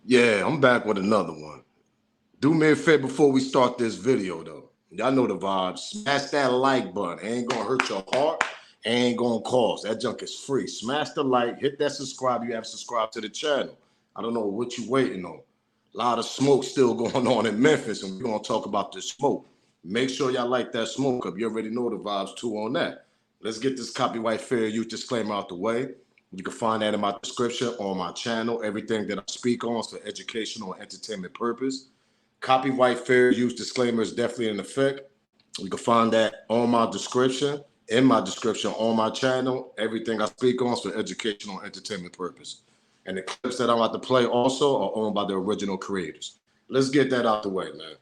Yeah, I'm back with another one. Do me a favor before we start this video, though. Y'all know the vibes. Smash that like button. It ain't gonna hurt your heart. It ain't gonna cost. That junk is free. Smash the like. Hit that subscribe. You have subscribed to the channel. I don't know what you waiting on. A lot of smoke still going on in Memphis, and we're gonna talk about this smoke. Make sure y'all like that smoke up. You already know the vibes too on that. Let's get this copyright fair use disclaimer out the way. You can find that in my description on my channel. Everything that I speak on is for educational and entertainment purpose. Copyright fair use disclaimer is definitely in effect. You can find that on my description, on my channel. Everything I speak on is for educational and entertainment purpose. And the clips that I'm about to play also are owned by the original creators. Let's get that out the way, man.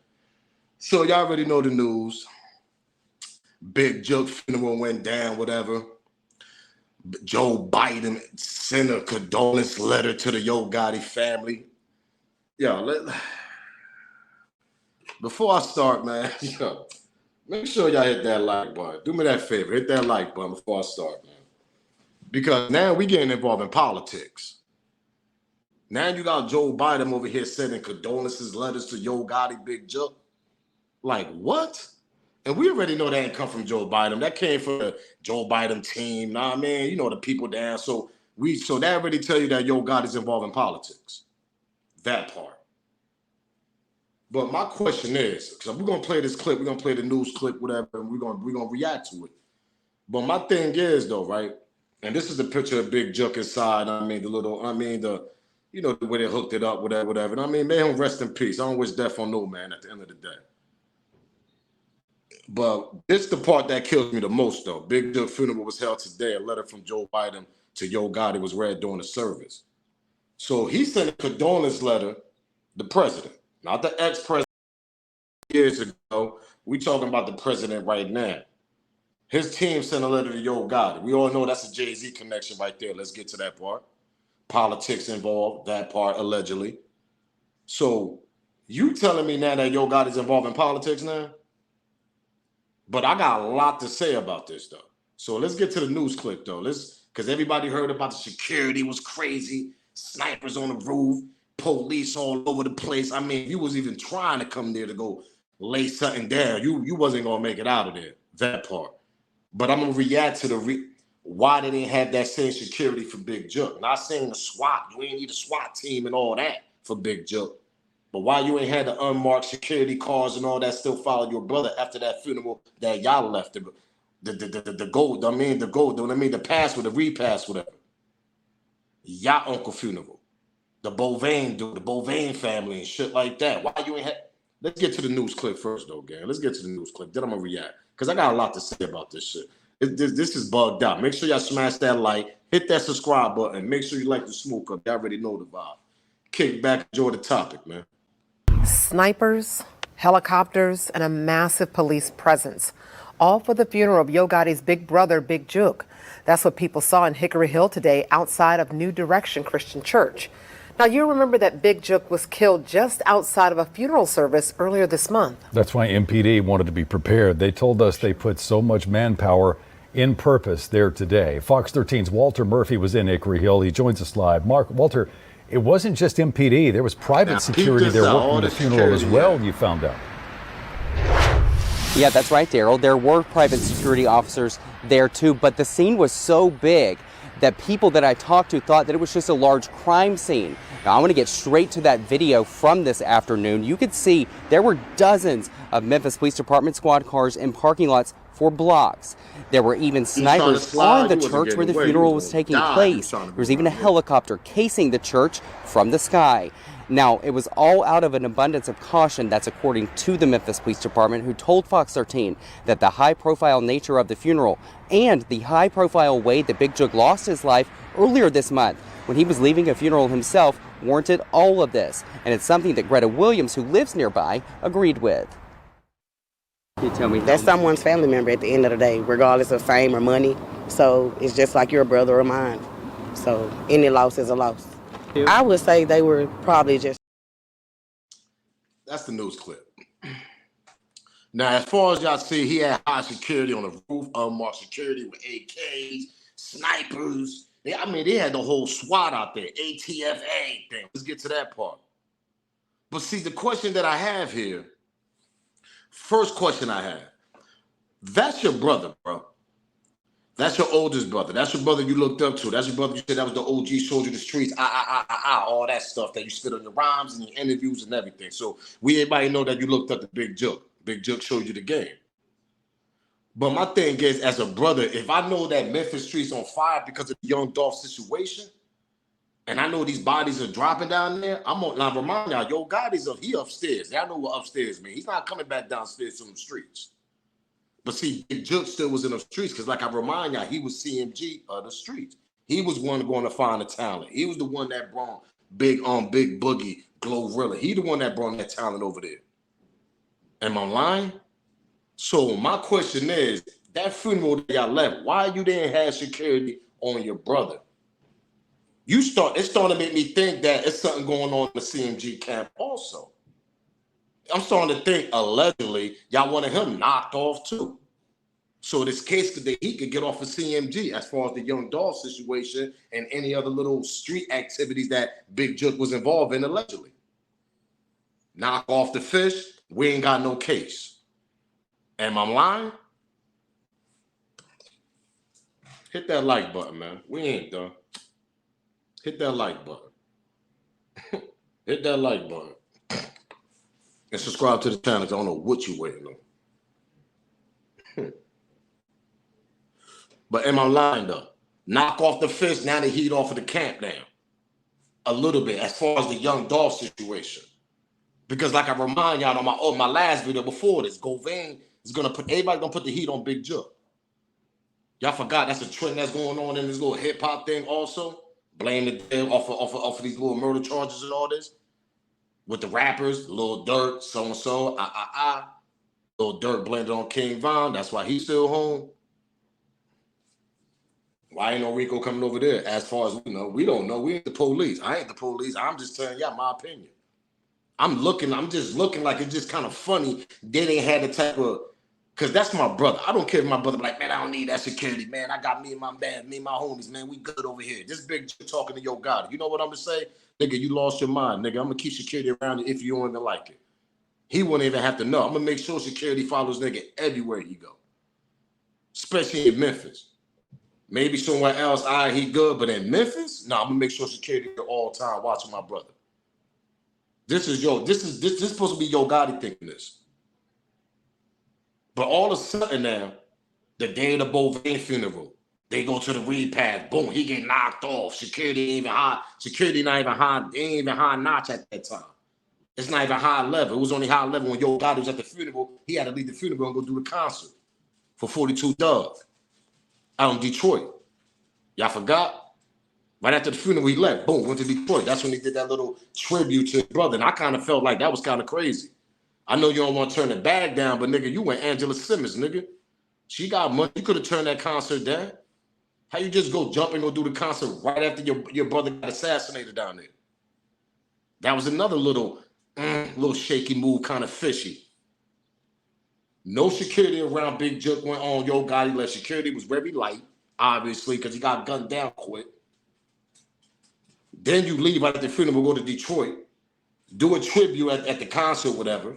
So y'all already know the news. Big Jook funeral went down, whatever. Joe Biden sent a condolence letter to the Yo Gotti family. Before I start, man, make sure y'all hit that like button. Do me that favor, hit that like button before I start, man. Because now we getting involved in politics. Now you got Joe Biden over here sending condolences letters to Yo Gotti, Big Jook. Like, what? And we already know that ain't come from Joe Biden. That came from the Joe Biden team. Nah, man, you know, the people down. So that already tell you that Yo Gotti's involved in politics. That part. But my question is, because we're gonna play this clip, we're gonna play the news clip, whatever, and we're gonna react to it. But my thing is though, right? And this is the picture of Big Jook inside. The way they hooked it up, whatever. And I mean, may him rest in peace. I don't wish death on no man at the end of the day. But this is the part that kills me the most, though. Big Jook funeral was held today. A letter from Joe Biden to Yo Gotti was read during the service. So he sent a condolence letter, the president, not the ex-president years ago. We talking about the president right now. His team sent a letter to Yo Gotti. We all know that's a Jay-Z connection right there. Let's get to that part. Politics involved, that part, allegedly. So you telling me now that Yo Gotti's involved in politics now? But I got a lot to say about this, though. So let's get to the news clip, though. Because everybody heard about the security was crazy, snipers on the roof, police all over the place. I mean, if you was even trying to come there to go lay something down, you wasn't going to make it out of there, that part. But I'm going to react to why they didn't have that same security for Big Jook. Not saying the SWAT, you ain't need a SWAT team and all that for Big Jook. But why you ain't had the unmarked security cars and all that still followed your brother after that funeral that y'all left the pass with the repass, whatever. Y'all uncle funeral. The Bovain dude, the Bovain family and shit like that. Why you ain't had? Let's get to the news clip first, though, gang. Let's get to the news clip. Then I'm gonna react. Because I got a lot to say about this shit. This is bugged out. Make sure y'all smash that like, hit that subscribe button. Make sure you like the smoke up. Y'all already know the vibe. Kick back, enjoy the topic, man. Snipers, helicopters, and a massive police presence, all for the funeral of Yo Gotti's big brother, Big Jook. That's what people saw in Hickory Hill today outside of New Direction Christian Church. Now, you remember that Big Jook was killed just outside of a funeral service earlier this month. That's why MPD wanted to be prepared. They told us they put so much manpower in purpose there today. Fox 13's Walter Murphy was in Hickory Hill. He joins us live. Walter, it wasn't just MPD. There was private security there working the funeral as well, you found out. Yeah, that's right, Daryl. There were private security officers there too, but the scene was so big that people that I talked to thought that it was just a large crime scene. Now, I want to get straight to that video from this afternoon. You could see there were dozens of Memphis Police Department squad cars in parking lots for blocks. There were even snipers on the church where the funeral was taking place. There was even a helicopter casing the church from the sky. Now, it was all out of an abundance of caution. That's according to the Memphis Police Department, who told Fox 13 that the high-profile nature of the funeral and the high-profile way that Big Jook lost his life earlier this month when he was leaving a funeral himself warranted all of this. And it's something that Greta Williams, who lives nearby, agreed with. Can you tell me? That's someone's family member at the end of the day, regardless of fame or money. So it's just like your brother or mine. So any loss is a loss. I would say they were probably just. That's the news clip. Now, as far as y'all see, he had high security on the roof, unmarked security with AKs, snipers. They had the whole SWAT out there, ATF, everything. Let's get to that part. But see, the question that I have here, first question I have, that's your brother, bro. That's your oldest brother. That's your brother you looked up to. That's your brother you said that was the OG soldier of the streets. All that stuff that you spit on your rhymes and your interviews and everything. So everybody know that you looked up to Big Jook. Big Jook showed you the game. But my thing is, as a brother, if I know that Memphis streets on fire because of the Young Dolph situation, and I know these bodies are dropping down there, I'm on. Now remind y'all, Yo Gotti's he upstairs. Y'all know what upstairs means. He's not coming back downstairs from the streets. But see, Big Jook still was in the streets because, like I remind y'all, he was CMG of the streets. He was one going to find the talent. He was the one that brought Big Boogie, Glorilla. He the one that brought that talent over there. Am I lying? So my question is, that funeral that y'all left, why you didn't have security on your brother? It's starting to make me think that it's something going on in the CMG camp also. I'm starting to think, allegedly, y'all wanted him knocked off too. So this case that he could get off of CMG as far as the Young Dolph situation and any other little street activities that Big Jook was involved in allegedly. Knock off the fish, we ain't got no case. Am I lying? Hit that like button, man. We ain't done. Hit that like button. Hit that like button. And subscribe to the channel. I don't know what you waiting on. But am I lying though? Knock off the fist, now the heat off of the camp now. A little bit as far as the Young Dolph situation. Because like I remind y'all on my last video before this, Govain is everybody's gonna put the heat on Big Jook. Y'all forgot that's a trend that's going on in this little hip hop thing also. Blame the dead off of these little murder charges and all this. With the rappers, Lil Durk, so-and-so, Lil Durk blended on King Von. That's why he's still home. Why ain't no Rico coming over there? As far as we know, we don't know. We ain't the police. I ain't the police. I'm just telling y'all my opinion. I'm just looking like it's just kind of funny. They didn't have the type of, because that's my brother. I don't care if my brother be like, man, I don't need that security, man. I got me and my homies, man. We good over here. This Big Jook talking to Yo Gotti. You know what I'm going to say? Nigga, you lost your mind, nigga. I'm going to keep security around you if you don't even like it. He wouldn't even have to know. I'm going to make sure security follows nigga everywhere he go. Especially in Memphis. Maybe somewhere else, he good, but in Memphis, I'm going to make sure security at all time watching my brother. This is supposed to be Yo Gotti thinking this. But all of a sudden now, the day of the Bovain funeral, they go to the repast, boom, he get knocked off. Security ain't even high. Security not even high. They ain't even high notch at that time. It's not even high level. It was only high level when Yo Gotti was at the funeral. He had to leave the funeral and go do the concert for 42 Dugg out in Detroit. Y'all forgot? Right after the funeral, he left. Boom, went to Detroit. That's when he did that little tribute to his brother. And I kind of felt like that was kind of crazy. I know you don't want to turn the bag down, but nigga, you went Angela Simmons, nigga. She got money. You could have turned that concert down. How you just go jump and go do the concert right after your brother got assassinated down there? That was another little shaky move, kind of fishy. No security around Big Jook went on Yo Gotti. Left security was very light, obviously, because he got gunned down quick. Then you leave out at the funeral, go to Detroit, do a tribute at the concert, whatever.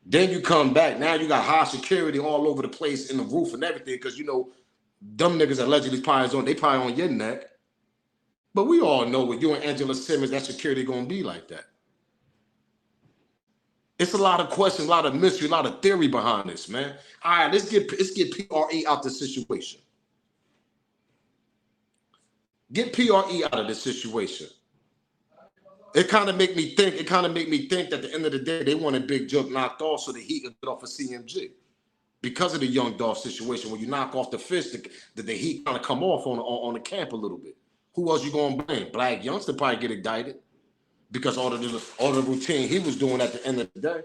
Then you come back. Now you got high security all over the place in the roof and everything, because you know them niggas allegedly probably on your neck. But we all know with you and Angela Simmons, that security gonna be like that. It's a lot of questions, a lot of mystery, a lot of theory behind this, man. All right, let's get PRE out the situation. Get PRE out of this situation. It kind of make me think that at the end of the day, they wanted Big Jook knocked off so that he could get off of CMG. Because of the Young Dolph situation, when you knock off the fist, the heat kind of come off on the camp a little bit. Who else you gonna blame? Black Youngster probably get indicted because all the routine he was doing at the end of the day.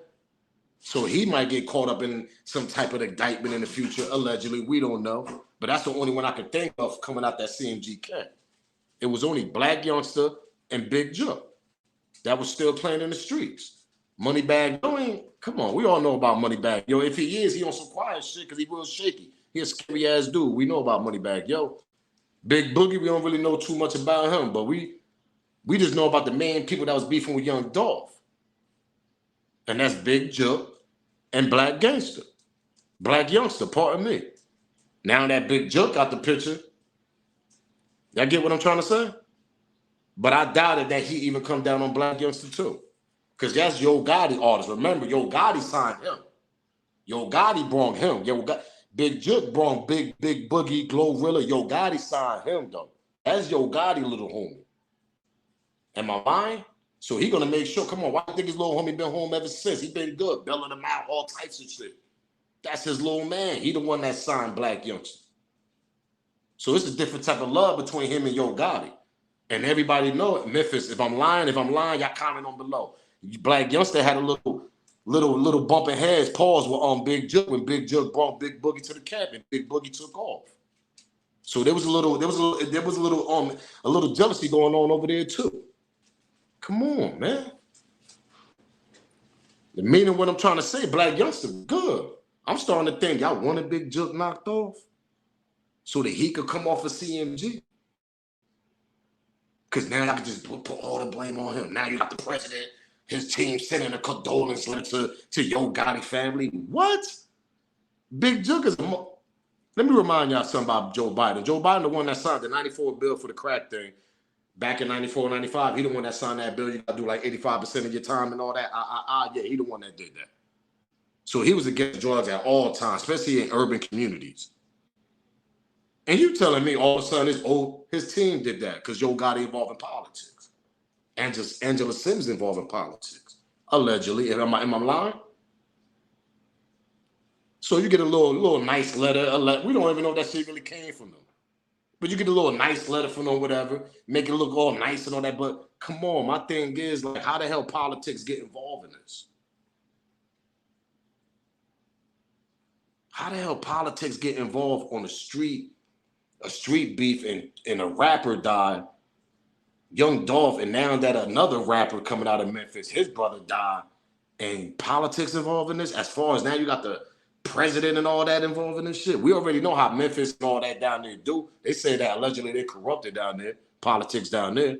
So he might get caught up in some type of indictment in the future, allegedly. We don't know. But that's the only one I could think of coming out that CMG camp. It was only Black Youngster and Big Jook that was still playing in the streets. Moneybagg Yo come on, we all know about Moneybagg Yo. If he is, he on some quiet shit because he real shaky. He a scary ass dude. We know about Moneybagg Yo. Big Boogie, we don't really know too much about him, but we just know about the main people that was beefing with Young Dolph. And that's Big Jook and Black Gangster. Black Youngster, pardon me. Now that Big Jook got the picture. Y'all get what I'm trying to say? But I doubted that he even come down on Black Youngster too. Because that's Yo Gotti artist. Remember, Yo Gotti signed him. Yo Gotti brought him. Big Jook brought Big Boogie, Glorilla. Yo Gotti signed him though. That's Yo Gotti little homie. Am I lying? So he gonna make sure, come on, why do you think his little homie been home ever since? He been good, belling him out, all types of shit. That's his little man. He the one that signed Black Youngster. So it's a different type of love between him and Yo Gotti. And everybody know it. Memphis, if I'm lying, y'all comment on below. Black Youngster had a little bumping heads, pause with Big Jook when Big Jook brought Big Boogie to the camp and Big Boogie took off. So there was a little jealousy going on over there too. Come on, man. The meaning of what I'm trying to say, Black Youngster, good. I'm starting to think y'all wanted Big Jook knocked off so that he could come off of CMG. Because now I can just put all the blame on him. Now you got the president, his team sending a condolence letter to Yo Gotti family. What? Big Jook is Let me remind y'all something about Joe Biden. Joe Biden, the one that signed the 94 bill for the crack thing back in 94, 95. He the one that signed that bill. You got to do like 85% of your time and all that. Yeah, he the one that did that. So he was against drugs at all times, especially in urban communities. And you telling me all of a sudden his team did that because Yo Gotti involved in politics. And just Angela Sims involved in politics. Allegedly. Am I lying? So you get a little nice letter. We don't even know if that shit really came from them. But you get a little nice letter from them, whatever. Make it look all nice and all that. But come on, my thing is, like, how the hell politics get involved in this? How the hell politics get involved on a street beef and a rapper died, Young Dolph, and now that another rapper coming out of Memphis, his brother died, and politics involved in this? As far as now you got the president and all that involved in this shit. We already know how Memphis and all that down there do. They say that allegedly they're corrupted down there, politics down there.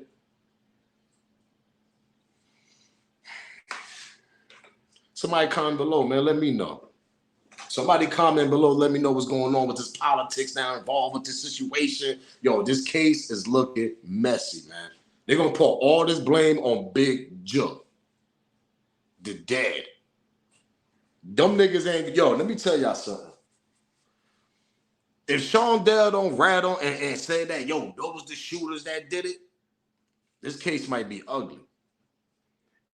Somebody comment below, man, let me know. Somebody comment below, let me know what's going on with this politics now involved with this situation. Yo, this case is looking messy, man. They're going to put all this blame on Big Jook, the dad. Them niggas ain't, yo, let me tell y'all something. If Sean Dell don't rattle and say that, yo, those the shooters that did it, this case might be ugly.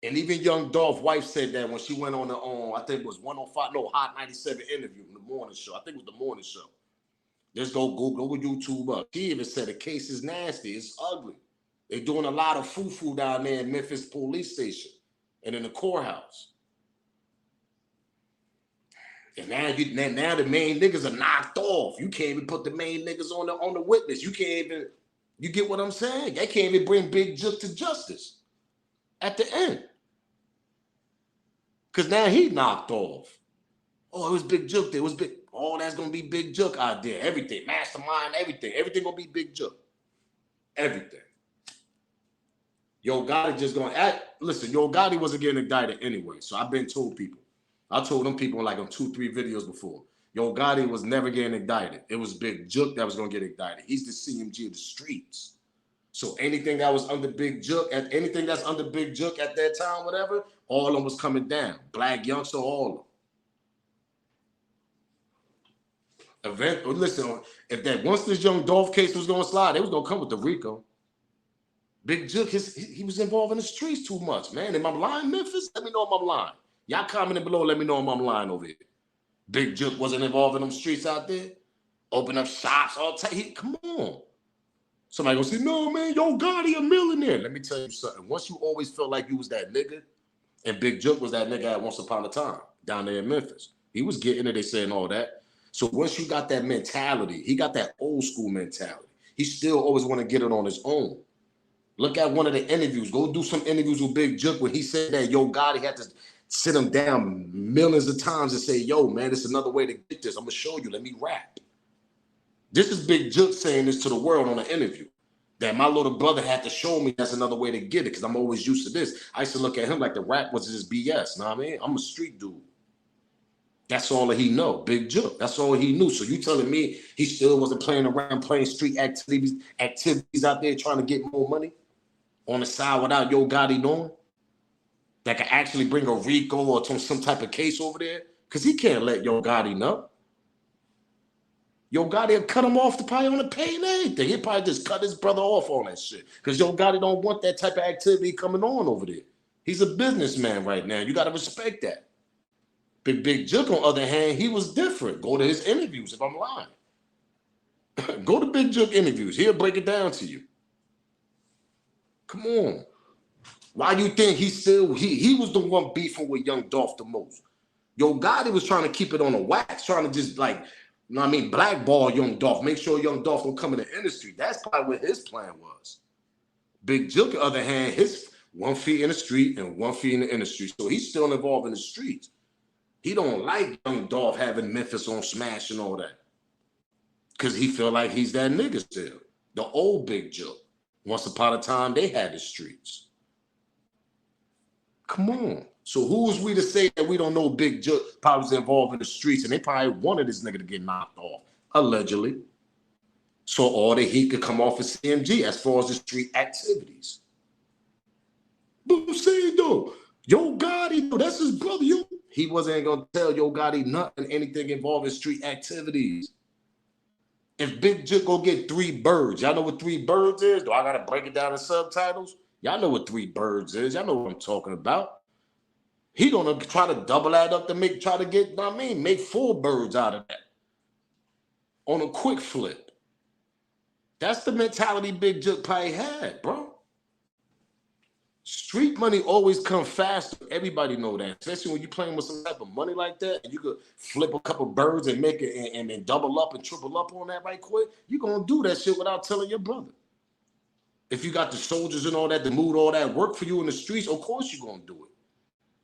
And even Young Dolph's wife said that when she went on the, I think it was 105, no, Hot 97 interview in the morning show. I think it was the morning show. Just go Google, go YouTube up. She even said the case is nasty. It's ugly. They're doing a lot of foo-foo down there in Memphis police station and in the courthouse. And now the main niggas are knocked off. You can't even put the main niggas on the witness. You can't even, you get what I'm saying? They can't even bring Big Jook to justice at the end. Because now he knocked off. Oh, it was Big Jook there. It was big. Oh, that's going to be Big Jook out there. Everything. Mastermind, everything. Everything going to be Big Jook. Everything. Yo Gotti just going to act. Listen, Yo Gotti wasn't getting indicted anyway. So I've been told people. I told them people in like on 2-3 videos before. Yo Gotti was never getting indicted. It was Big Jook that was going to get indicted. He's the CMG of the streets. So anything that was under Big Jook, anything that's under Big Jook at that time, whatever, all of them was coming down. Black Youngster, all of them. Listen, if that once this Young Dolph case was going to slide, they was going to come with the RICO. Big Jook, he was involved in the streets too much, man. Am I lying, Memphis? Let me know if I'm lying. Y'all commenting below, let me know if I'm lying over here. Big Jook wasn't involved in them streets out there. Open up shops, all type. Come on. Somebody gonna say, no, man, Yo Gotti a millionaire. Let me tell you something. Once you always felt like you was that nigga, and Big Jook was that nigga at once upon a time down there in Memphis. He was getting it, they saying all that. So once you got that mentality, he got that old school mentality. He still always want to get it on his own. Look at one of the interviews. Go do some interviews with Big Jook when he said that Yo Gotti had to sit him down millions of times and say, yo, man, it's another way to get this. I'm going to show you. Let me rap. This is Big Jook saying this to the world on an interview. that my little brother had to show me that's another way to get it, because I'm always used to this. I used to look at him like the rap was his BS. Know what I mean? I'm a street dude. That's all that he know, Big Jook. That's all he knew. So you telling me he still wasn't playing around, playing street activities out there trying to get more money on the side without Yo Gotti knowing? That could actually bring a RICO or some type of case over there? Because he can't let Yo Gotti know. Yo Gotti will cut him off to probably on the pay and everything. He'd probably just cut his brother off on that shit. Because Yo Gotti don't want that type of activity coming on over there. He's a businessman right now. You got to respect that. Big Jook, on the other hand, he was different. Go to his interviews if I'm lying. Go to Big Jook interviews. He'll break it down to you. Come on. Why you think he was the one beefing with Young Dolph the most? Yo Gotti was trying to keep it on the wax, trying to just like, you know what I mean, blackball Young Dolph, make sure Young Dolph don't come in the industry. That's probably what his plan was. Big Jook, on the other hand, his 1 feet in the street and 1 feet in the industry. So he's still involved in the streets. He don't like Young Dolph having Memphis on smash and all that. Because he feel like he's that nigga still. The old Big Jook. Once upon a time, they had the streets. Come on. So who is we to say that we don't know Big Jook probably was involved in the streets and they probably wanted this nigga to get knocked off, allegedly. So all the heat could come off of CMG as far as the street activities. But I'm saying though, Yo Gotti, that's his brother. He wasn't gonna tell Yo Gotti nothing, anything involving street activities. If Big Jook go get 3 birds, y'all know what 3 birds is? Do I gotta break it down in subtitles? Y'all know what 3 birds is. Y'all know what I'm talking about. He gonna try to double that up to make 4 birds out of that on a quick flip. That's the mentality Big Jook probably had, bro. Street money always comes faster. Everybody know that, especially when you're playing with some type of money like that, and you could flip a couple birds and make it and then double up and triple up on that right quick. You're gonna do that shit without telling your brother. If you got the soldiers and all that, the mood, all that work for you in the streets, of course you're gonna do it.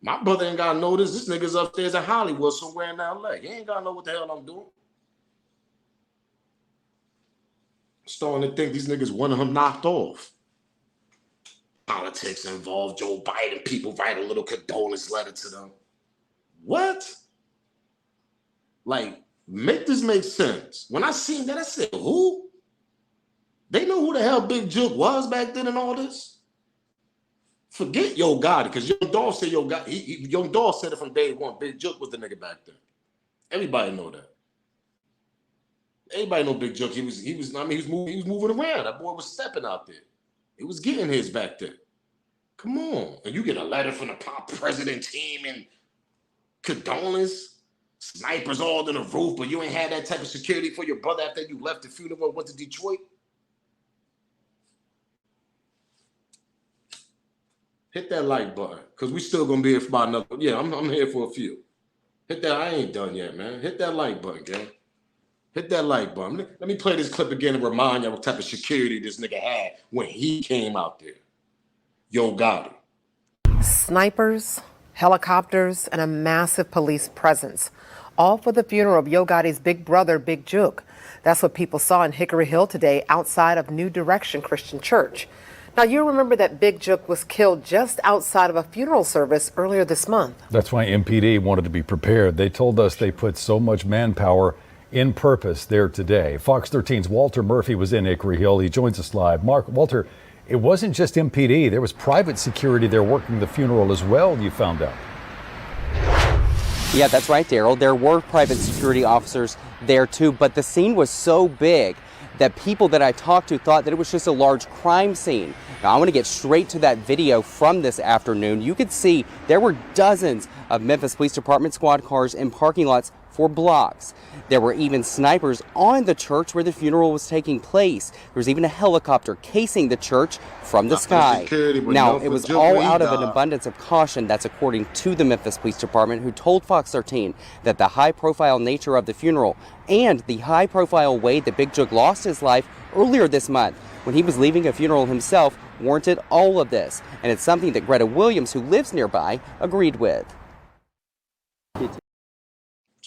My brother ain't gotta know this. This nigga's upstairs in Hollywood somewhere in LA. He ain't gotta know what the hell I'm doing. Starting to think these niggas wanted him knocked off. Politics involved. Joe Biden, people write a little condolence letter to them. What? Like, make this make sense. When I seen that, I said, who? They know who the hell Big Jook was back then and all this? Forget Yo Gotti, because Young Dolph said Young Dolph said it from day one. Big Jook was the nigga back then. Everybody know that. Everybody know Big Jook. He was moving around. That boy was stepping out there. He was getting his back then. Come on. And you get a letter from the pop president team and condolences, snipers all in the roof, but you ain't had that type of security for your brother after you left the funeral and went to Detroit. Hit that like button, because we still gonna be here for about another. Yeah, I'm here for a few. Hit that. I ain't done yet, man. Hit that like button, gang. Hit that like button. Let me play this clip again and remind you what type of security this nigga had when he came out there. Yo Gotti. Snipers, helicopters, and a massive police presence, all for the funeral of Yo Gotti's big brother, Big Jook. That's what people saw in Hickory Hill today outside of New Direction Christian Church. Now, you remember that Big Jook was killed just outside of a funeral service earlier this month. That's why MPD wanted to be prepared. They told us they put so much manpower in purpose there today. Fox 13's Walter Murphy was in Hickory Hill. He joins us live. Walter, it wasn't just MPD. There was private security there working the funeral as well, you found out. Yeah, that's right, Daryl. There were private security officers there too, but the scene was so big that people that I talked to thought that it was just a large crime scene. Now, I want to get straight to that video from this afternoon. You could see there were dozens of Memphis Police Department squad cars in parking lots for blocks. There were even snipers on the church where the funeral was taking place. There was even a helicopter casing the church from the sky. Now, it was all out of an abundance of caution. That's according to the Memphis Police Department, who told Fox 13 that the high-profile nature of the funeral and the high-profile way that Big Jook lost his life earlier this month when he was leaving a funeral himself warranted all of this. And it's something that Greta Williams, who lives nearby, agreed with.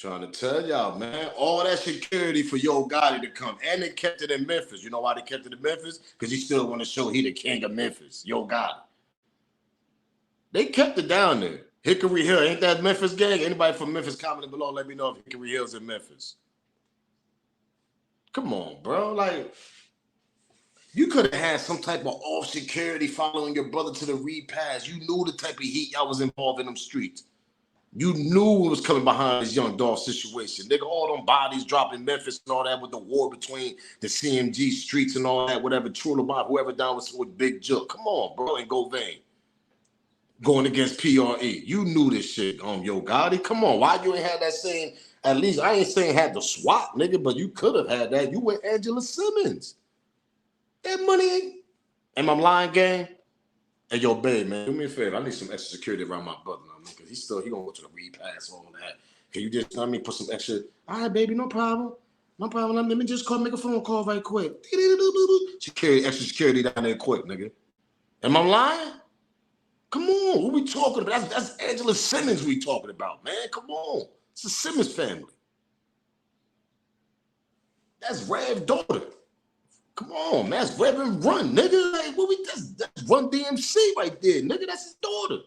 Trying to tell y'all, man, all that security for Yo Gotti to come, and they kept it in Memphis. You know why they kept it in Memphis? Because he still want to show he the king of Memphis, Yo Gotti. They kept it down there. Hickory Hill, ain't that Memphis gang? Anybody from Memphis, comment below, let me know if Hickory Hill's in Memphis. Come on, bro. Like, you could have had some type of off security following your brother to the repass. You knew the type of heat y'all was involved in them streets. You knew what was coming behind this Young Dolph situation. Nigga, all them bodies dropped in Memphis and all that with the war between the CMG streets and all that, whatever, True Lamont, whoever down with Big Jook. Come on, bro, and go vain. Going against PRE. You knew this shit, Yo Gotti. Come on, why you ain't had that same, at least, I ain't saying had the swap, nigga, but you could have had that. You with Angela Simmons. That money ain't, am I lying, gang? Hey, yo, babe, man, do me a favor. I need some extra security around my brother, man, because he gonna go to the repass, all that. Can you just, put some extra? All right, baby, no problem. No problem. Let me just make a phone call right quick. Security, extra security down there quick, nigga. Am I lying? Come on, what we talking about? That's Angela Simmons we talking about, man. Come on. It's the Simmons family. That's Rev's daughter. Come on, man. That's Reverend Run, nigga. Like, that's Run DMC right there, nigga. That's his daughter.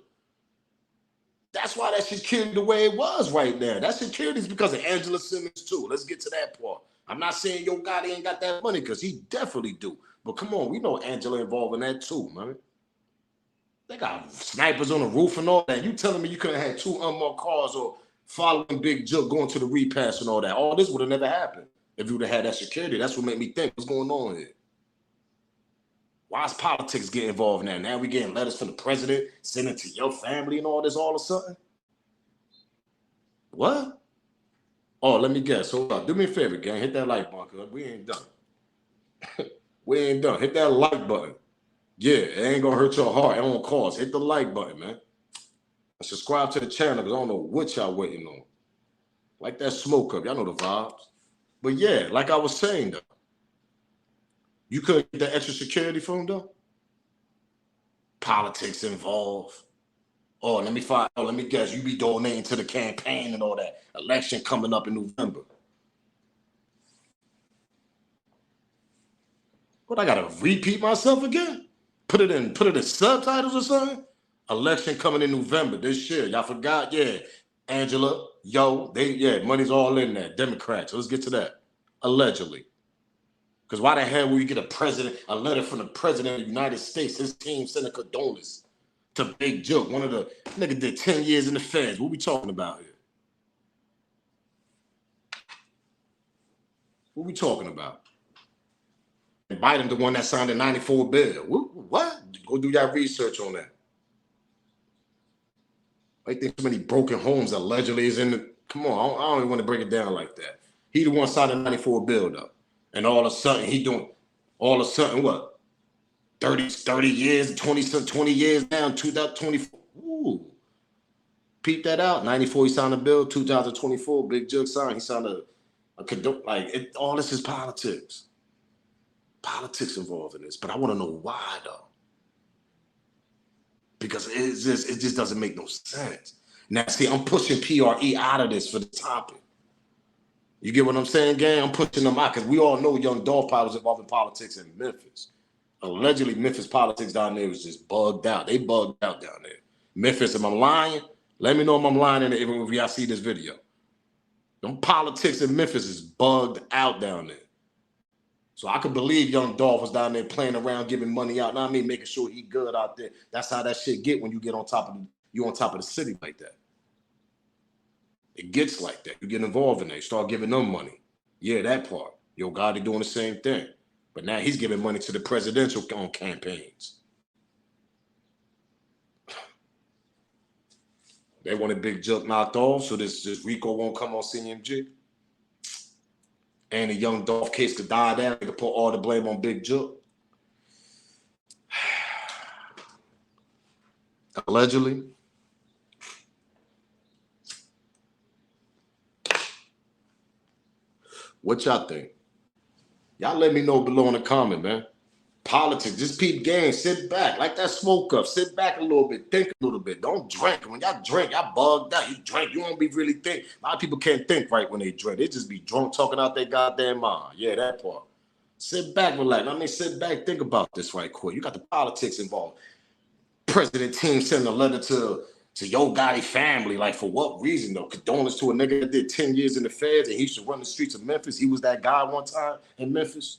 That's why that security the way it was right there. That security is because of Angela Simmons, too. Let's get to that part. I'm not saying Yo Gotti ain't got that money, because he definitely do. But come on, we know Angela involved in that, too, man. They got snipers on the roof and all that. You telling me you couldn't have had 2 unmarked cars or following Big Jook going to the repass and all that? All this would have never happened if you would have had that security. That's what made me think, what's going on here? Why is politics getting involved now? Now we getting letters from the president, sending to your family and all this all of a sudden? What? Oh, let me guess. Hold up. Do me a favor, gang. Hit that like button, cuz we ain't done. We ain't done. Hit that like button. Yeah, it ain't gonna hurt your heart. It won't cost. Hit the like button, man. And subscribe to the channel, because I don't know what y'all waiting on. Like that smoke up. Y'all know the vibes. But yeah, like I was saying, though, you couldn't get that extra security from them, though? Politics involved. Oh, let me guess, you be donating to the campaign and all that. Election coming up in November. What, I gotta repeat myself again? Put it in subtitles or something? Election coming in November this year. Y'all forgot? Yeah. Angela, money's all in there. Democrats. So let's get to that. Allegedly. Because why the hell will you get a letter from the president of the United States, his team sending condolences to Big Jook? One of the nigga did 10 years in the feds. What we talking about here? What we talking about? And Biden, the one that signed the 94 bill. What? Go do your research on that. I think so many broken homes allegedly is in the, come on, I don't even want to break it down like that. He the one signed the 94 bill though. And all of a sudden what? 30 years, 20 years now, 2024. Ooh. Peep that out. 94, he signed a bill. 2024, Big Jook signed. He signed all this is politics. Politics involved in this. But I want to know why though. Because it just doesn't make no sense. Now, see, I'm pushing PRE out of this for the topic. You get what I'm saying, gang? I'm pushing them out because we all know Young Dolph was involved in politics in Memphis. Allegedly, Memphis politics down there was just bugged out. They bugged out down there. Memphis, am I lying? Let me know if I'm lying if y'all see this video. Them politics in Memphis is bugged out down there. So I could believe Young Dolph was down there playing around, giving money out. Know what I mean? Making sure he good out there. That's how that shit get when you get on top of the city like that. It gets like that. You get involved in that. You start giving them money. Yeah, that part. Yo Gotti doing the same thing. But now he's giving money to the presidential campaigns. They wanted Big Jook knocked off, so this Rico won't come on CMG. And the Young Dolph case could die down. They could put all the blame on Big Jook. Allegedly. What y'all think? Y'all let me know below in the comment, man. Politics, just peep game, sit back, like that smoke up, sit back a little bit, think a little bit. Don't drink. When y'all drink, y'all bugged out. You drink, you won't be really think. A lot of people can't think right when they drink. They just be drunk, talking out their goddamn mind. Yeah, that part. Sit back, relax. I mean, sit back, think about this right quick. You got the politics involved. President team sending a letter to Yo Gotti family. Like, for what reason, though? Condolences to a nigga that did 10 years in the feds and he should run the streets of Memphis. He was that guy one time in Memphis.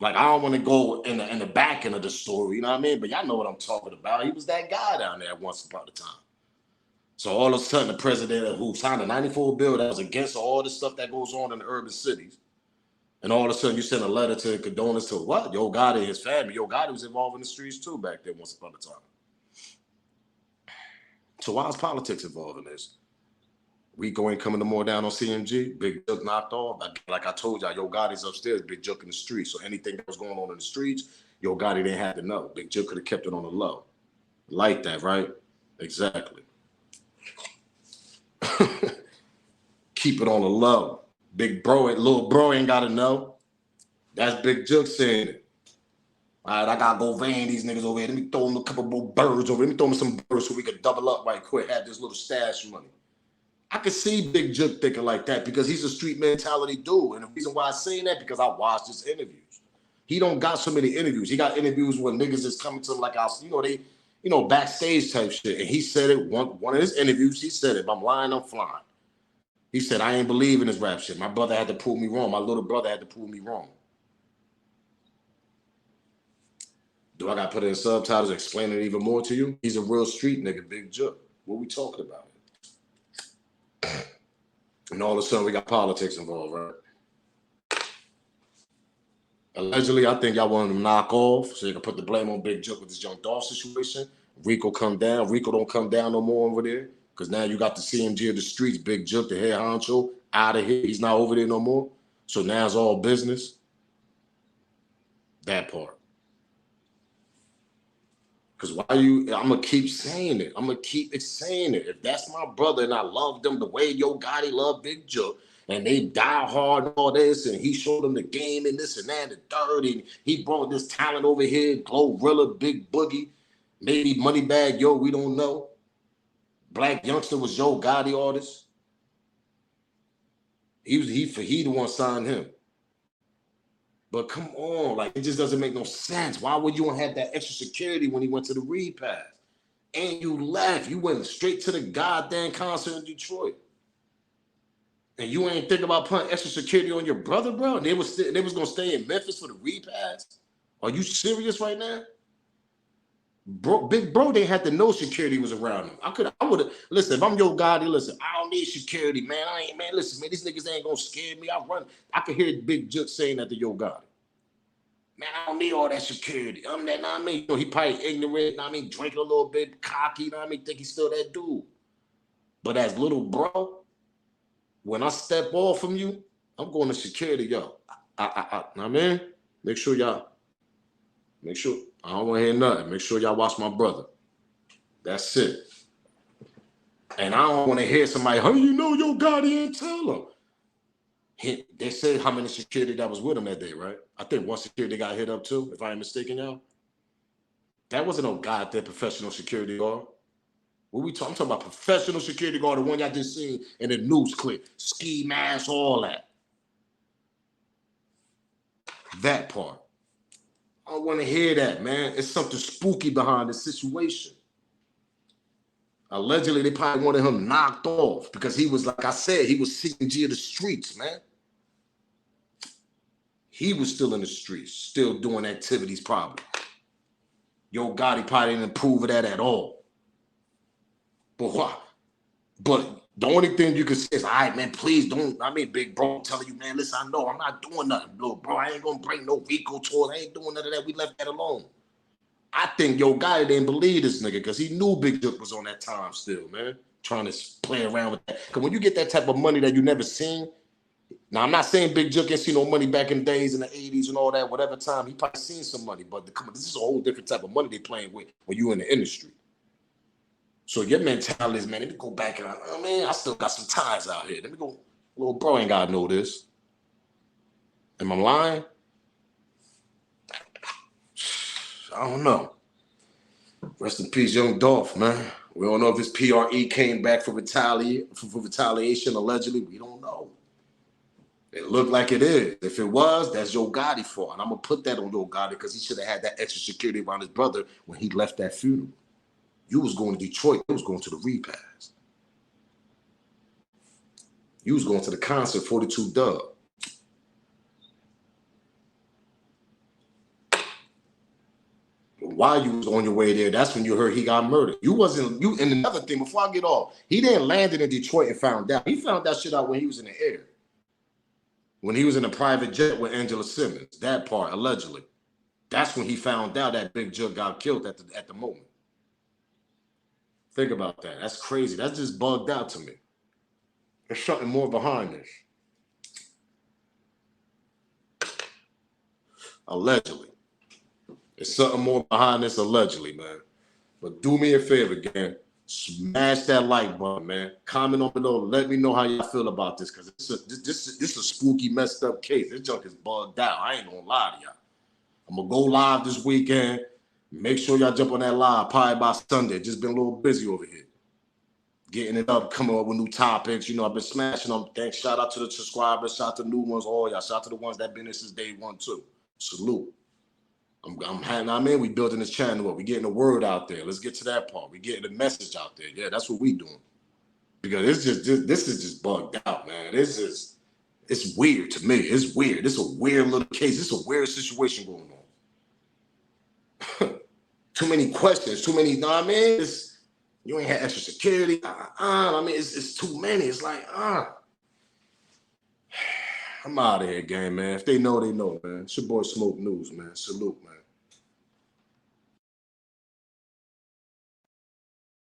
Like, I don't want to go in the back end of the story, you know what I mean? But y'all know what I'm talking about. He was that guy down there once upon a time. So all of a sudden, the president who signed a 94 bill that was against all the stuff that goes on in the urban cities, and all of a sudden you send a letter to condolence to what? Yo Gotti and his family. Yo Gotti was involved in the streets too back there once upon a time. So why is politics involved in this? Rico ain't coming no more down on CMG. Big Jook knocked off. Like I told y'all, Yo Gotti's upstairs, Big Jook in the streets. So anything that was going on in the streets, Yo Gotti didn't have to know. Big Jook could have kept it on the low. Like that, right? Exactly. Keep it on the low. Big bro, little bro ain't got to know. That's Big Jook saying it. All right, I got to go van these niggas over here. Let me throw them a couple more birds over here. Let me throw them some birds so we can double up right quick, have this little stash money. I could see Big Jook thinking like that because he's a street mentality dude. And the reason why I say that, because I watched his interviews. He don't got so many interviews. He got interviews when niggas is coming to him like, backstage type shit. And he said it, one of his interviews, he said it, if I'm lying, I'm flying. He said, I ain't believe in this rap shit. My brother had to prove me wrong. My little brother had to prove me wrong. Do I got to put it in subtitles and explain it even more to you? He's a real street nigga, Big Jook. What we talking about? And all of a sudden, we got politics involved, right? Allegedly, I think y'all want him to knock off so you can put the blame on Big Jook with this Young Dolph situation. Rico come down. Rico don't come down no more over there because now you got the CMG of the streets, Big Jook, the head honcho, out of here. He's not over there no more. So now it's all business. That part. Because I'm going to keep saying it. I'm going to keep saying it. If that's my brother and I love them the way Yo Gotti loved Big Jook, and they die hard and all this, and he showed them the game and this and that and the third, and he brought this talent over here, Glorilla, Big Boogie, maybe Moneybag Yo, we don't know. Black Youngster was Yo Gotti artist. He the one signed him. But come on, like, it just doesn't make no sense. Why would you want to have that extra security when he went to the repass? And you left. You went straight to the goddamn concert in Detroit. And you ain't think about putting extra security on your brother, bro? And they was going to stay in Memphis for the repass? Are you serious right now? Bro, Big Bro didn't have to know security was around him. I would have, listen, if I'm Yo Gotti, listen, I don't need security, man. Listen, man, these niggas ain't gonna scare me. I could hear Big Jook saying that to Yo Gotti. Man, I don't need all that security. I'm that, know what I mean? He probably ignorant, know what I mean, drinking a little bit, cocky, know what I mean, think he's still that dude. But as little bro, when I step off from you, I'm going to security, yo. Know what I mean? Make sure, I don't want to hear nothing. Make sure y'all watch my brother. That's it. And I don't want to hear somebody, how you know Yo Gotti ain't tell him? They said how many security that was with him that day, right? I think one security got hit up too, if I ain't mistaken, y'all. That wasn't no goddamn professional security guard. What we talking? I'm talking about professional security guard, the one y'all just seen in the news clip. Ski mask, all that. That part. I don't want to hear that, man. It's something spooky behind the situation. Allegedly, they probably wanted him knocked off because he was, like I said, he was CMG of the streets, man. He was still in the streets, still doing activities probably. Yo Gotti probably didn't approve of that at all. But why? But the only thing you can say is, all right, man, please don't, Big Bro, I'm telling you, man, listen, I know I'm not doing nothing, little bro. I ain't going to bring no Rico tours. I ain't doing none of that. We left that alone. I think Yo Gotti didn't believe this nigga because he knew Big Jook was on that time still, man, trying to play around with that. Because when you get that type of money that you never seen, now I'm not saying Big Jook ain't seen no money back in the days in the 80s and all that, whatever time, he probably seen some money, but come on, this is a whole different type of money they playing with when you in the industry. So your mentality is, man, let me go back and, I still got some ties out here. Let me go, little bro ain't got to know this. Am I lying? I don't know. Rest in peace, young Dolph, man. We don't know if his PRE came back for retaliation, allegedly. We don't know. It looked like it is. If it was, that's Yo Gotti fault. And I'm going to put that on Yo Gotti because he should have had that extra security around his brother when he left that funeral. You was going to Detroit. You was going to the repast. You was going to the concert, 42 Dub. While you was on your way there, that's when you heard he got murdered. And another thing, before I get off, he didn't land in Detroit and found out. He found that shit out when he was in the air. When he was in a private jet with Angela Simmons, that part, allegedly. That's when he found out that Big Jook got killed at the moment. Think about that. That's crazy. That's just bugged out to me. There's something more behind this. Allegedly. There's something more behind this, allegedly, man. But do me a favor, gang. Smash that like button, man. Comment on below. Let me know how y'all feel about this, because this is a spooky, messed up case. This junk is bugged out. I ain't gonna lie to y'all. I'm gonna go live this weekend. Make sure y'all jump on that live probably by Sunday. Just been a little busy over here. Getting it up, coming up with new topics. You know, I've been smashing them. Thanks. Shout out to the subscribers. Shout out to the new ones. All y'all. Shout out to the ones that been here since day one, too. Salute. We building this channel up. We getting the word out there. Let's get to that part. We getting the message out there. Yeah, that's what we doing. Because this is just bugged out, man. It's weird to me. It's weird. This is a weird little case. This is a weird situation going on. Too many questions. Too many. You know what I mean? You ain't had extra security. I mean, it's too many. It's like, I'm out of here, gang, man. If they know, they know, man. It's your boy Smoke News, man. Salute, man.